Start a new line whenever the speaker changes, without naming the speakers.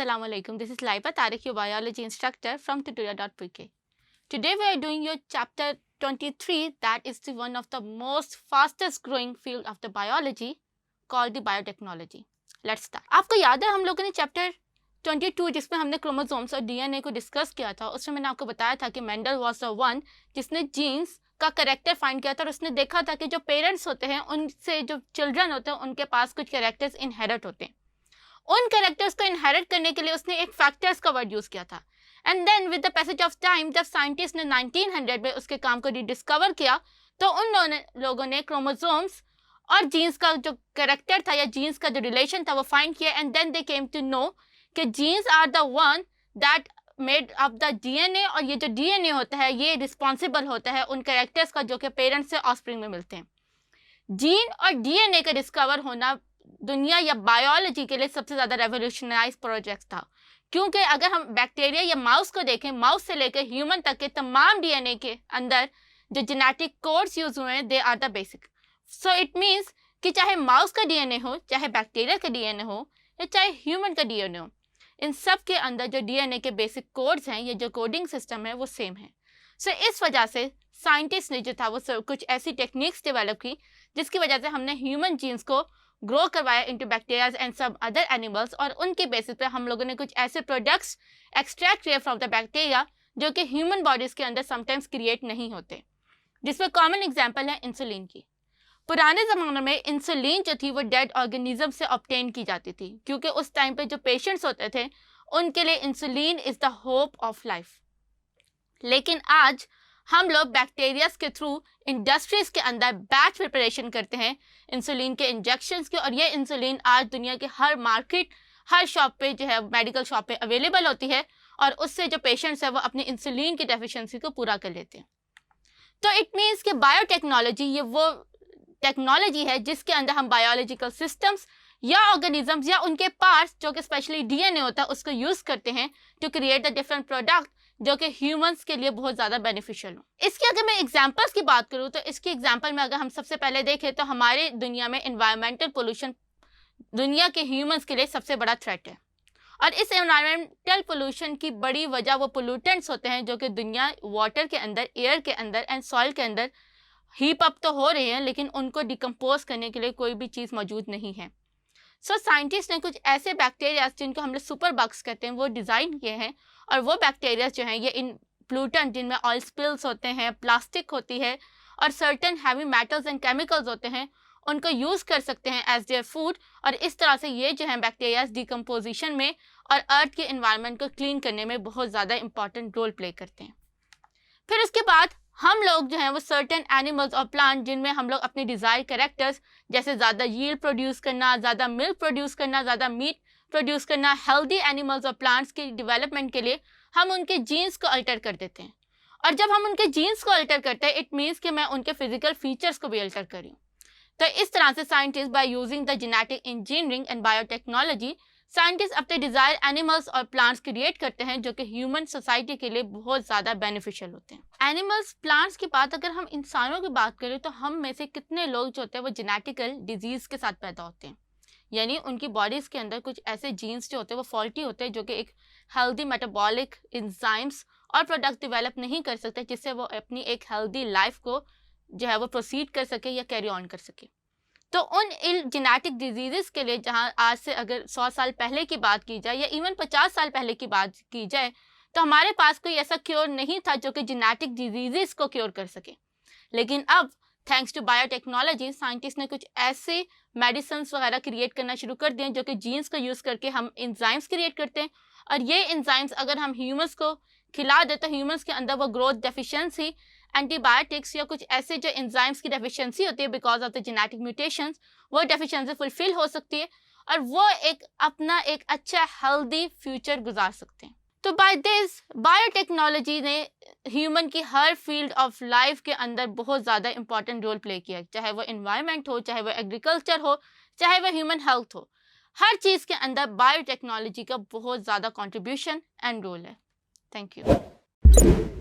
Assalamualaikum. This is Laiba Tariq, your biology instructor from tutorial.pk. Today we are doing your chapter 23, that is one of the most fastest growing field of the biology called the biotechnology. Let's start. आपको याद है हम लोगों ने chapter 22 जिसमें हमने chromosomes और DNA को डिस्कस किया था, उसमें मैंने आपको बताया था कि मेंडल वाज द वन जिसने जीन्स का करेक्टर फाइंड किया था और उसने देखा था कि जो पेरेंट्स होते हैं उनसे जो चिल्ड्रन होते हैं उनके पास कुछ कैरेक्टर्स इनहेरिट होते हैं. उन कैरेक्टर्स को इनहेरिट करने के लिए उसने एक फैक्टर्स का वर्ड यूज़ किया था. And then with the passage of time जब साइंटिस्ट ने 1900 में उसके काम को डिस्कवर किया तो उन लोगों ने क्रोमोसोम्स और जीन्स का जो कैरेक्टर था या जीन्स का जो रिलेशन था वो फाइंड किया. And then they came to know कि genes are the one that made up the DNA, और ये जो डीएनए होता है ये रिस्पॉन्सिबल होता है उन कैरेक्टर्स का जो कि पेरेंट्स से ऑफस्प्रिंग में मिलते हैं. जीन और डीएनए का डिस्कवर होना दुनिया या बायोलॉजी के लिए सबसे ज़्यादा रेवोल्यूशनाइज प्रोजेक्ट था, क्योंकि अगर हम बैक्टीरिया या माउस को देखें, माउस से लेकर ह्यूमन तक के तमाम डीएनए के अंदर जो जेनेटिक कोड्स यूज हुए हैं they are the basic. So it means कि चाहे माउस का डीएनए हो, चाहे बैक्टीरिया का डीएनए हो या चाहे ह्यूमन का डीएनए हो, इन सब के अंदर जो डीएनए के बेसिक कोड्स हैं, ये जो कोडिंग सिस्टम है वो सेम है. सो इस वजह से साइंटिस्ट ने जो था वो कुछ ऐसी टेक्निक्स डेवलप की जिसकी वजह से हमने ह्यूमन जीन्स को ग्रो करवाया इनटू बैक्टीरियाज एंड सब अदर एनिमल्स, और उनके बेसिस पे हम लोगों ने कुछ ऐसे प्रोडक्ट्स एक्सट्रैक्ट किए फ्रॉम द बैक्टीरिया जो कि ह्यूमन बॉडीज़ के अंदर समटाइम्स क्रिएट नहीं होते, जिसमें कॉमन एग्जांपल है इंसुलिन की. पुराने ज़माने में इंसुलिन जो थी वो डेड ऑर्गेनिज्म से ऑब्टेन की जाती थी, क्योंकि उस टाइम पे जो पेशेंट्स होते थे उनके लिए insulin is the hope of life. लेकिन आज हम लोग बैक्टीरियाज के थ्रू इंडस्ट्रीज़ के अंदर बैच प्रिपरेशन करते हैं इंसुलिन के इंजेक्शंस के, और ये इंसुलिन आज दुनिया के हर मार्केट, हर शॉप पे जो है मेडिकल शॉप पे अवेलेबल होती है, और उससे जो पेशेंट्स हैं वो अपनी इंसुलिन की डेफिशिएंसी को पूरा कर लेते हैं. तो इट मीन्स कि बायोटेक्नोलॉजी ये वो टेक्नोलॉजी है जिसके अंदर हम बायोलॉजिकल सिस्टम्स या ऑर्गेनिजम्स या उनके पार्ट्स जो कि स्पेशली डीएनए होता है उसको यूज़ करते हैं to create the different product जो कि ह्यूमंस के लिए बहुत ज़्यादा बेनिफिशियल हो. इसकी अगर मैं एग्जांपल्स की बात करूँ तो इसकी एग्जांपल में अगर हम सबसे पहले देखें तो हमारे दुनिया में एनवायरमेंटल पोल्यूशन दुनिया के ह्यूमंस के लिए सबसे बड़ा थ्रेट है, और इस एनवायरमेंटल पोल्यूशन की बड़ी वजह वो पोल्यूटेंट्स होते हैं जो कि दुनिया वाटर के अंदर, एयर के अंदर एंड सॉइल के अंदर हीप अप तो हो रहे हैं, लेकिन उनको डिकम्पोज करने के लिए कोई भी चीज़ मौजूद नहीं है. सो साइंटिस्ट ने कुछ ऐसे बैक्टीरिया जिनको हम लोग सुपर बग्स कहते हैं वो डिज़ाइन किए हैं, और वो बैक्टीरिया जो हैं ये इन प्लूटन जिनमें ऑयल स्पिल्स होते हैं, प्लास्टिक होती है और certain heavy metals and chemicals होते हैं, उनको यूज़ कर सकते हैं एज देयर फूड, और इस तरह से ये जो हैं बैक्टीरिया डिकम्पोजिशन में और अर्थ के इन्वायरमेंट को क्लीन करने में बहुत ज़्यादा इंपॉर्टेंट रोल प्ले करते हैं. फिर उसके बाद हम लोग जो हैं वो सर्टेन एनिमल्स और प्लांट जिनमें हम लोग अपने डिज़ायर कैरेक्टर्स जैसे ज़्यादा यील्ड प्रोड्यूस करना, ज़्यादा मिल्क प्रोड्यूस करना, ज़्यादा मीट प्रोड्यूस करना, हेल्दी एनिमल्स और प्लांट्स के डेवलपमेंट के लिए हम उनके जीन्स को अल्टर कर देते हैं. और जब हम उनके जीन्स को अल्टर करते हैं इट मीन्स कि मैं उनके फिजिकल फीचर्स को भी अल्टर कर रही हूँ. तो इस तरह से scientist by using the genetic engineering and biotechnology scientist अपने डिज़ायर एनिमल्स और प्लांट्स क्रिएट करते हैं जो कि ह्यूमन सोसाइटी के लिए बहुत ज़्यादा बेनिफिशियल होते हैं. एनिमल्स, प्लांट्स की बात अगर हम इंसानों की बात करें तो हम में से कितने लोग जो होते हैं वो जेनेटिकल डिजीज़ के साथ पैदा होते हैं, यानी उनकी बॉडीज़ के अंदर कुछ ऐसे जीन्स जो होते हैं वो फॉल्टी होते हैं जो कि एक हेल्दी मेटाबॉलिक एंजाइम्स और प्रोडक्ट डेवलप नहीं कर सकते जिससे वो अपनी एक हेल्दी लाइफ को जो है वो प्रोसीड कर सके या कैरी ऑन कर सके. तो उन जेनेटिक डिजीज़ के लिए जहाँ आज से अगर 100 साल पहले की बात की जाए या इवन 50 साल पहले की बात की जाए तो हमारे पास कोई ऐसा क्योर नहीं था जो कि जेनेटिक डिजीज़ को क्योर कर सके. लेकिन अब थैंक्स टू बायोटेक्नोलॉजी साइंटिस्ट ने कुछ ऐसे मेडिसिन वगैरह क्रिएट करना शुरू कर दिए जो कि जीन्स को यूज़ करके हम एंजाइम्स क्रिएट करते हैं, और ये एंजाइम्स अगर हम ह्यूमंस को खिला दें तो ह्यूमंस के अंदर वो ग्रोथ डेफिशिएंसी, एंटीबायोटिक्स या कुछ ऐसे जो एंजाइम्स की डेफिशिएंसी होती है because of the genetic mutations, वो डेफिशिएंसी फुलफिल हो सकती है और वो अपना एक अच्छा हेल्दी फ्यूचर गुजार सकते हैं. तो बाय दिस बायोटेक्नोलॉजी ने ह्यूमन की हर फील्ड ऑफ लाइफ के अंदर बहुत ज़्यादा इंपॉर्टेंट रोल प्ले किया, चाहे वो एनवायरनमेंट हो, चाहे वो एग्रीकल्चर हो, चाहे वो ह्यूमन हेल्थ हो. हर चीज़ के अंदर बायोटेक्नोलॉजी का बहुत ज़्यादा कंट्रीब्यूशन एंड रोल है. Thank you.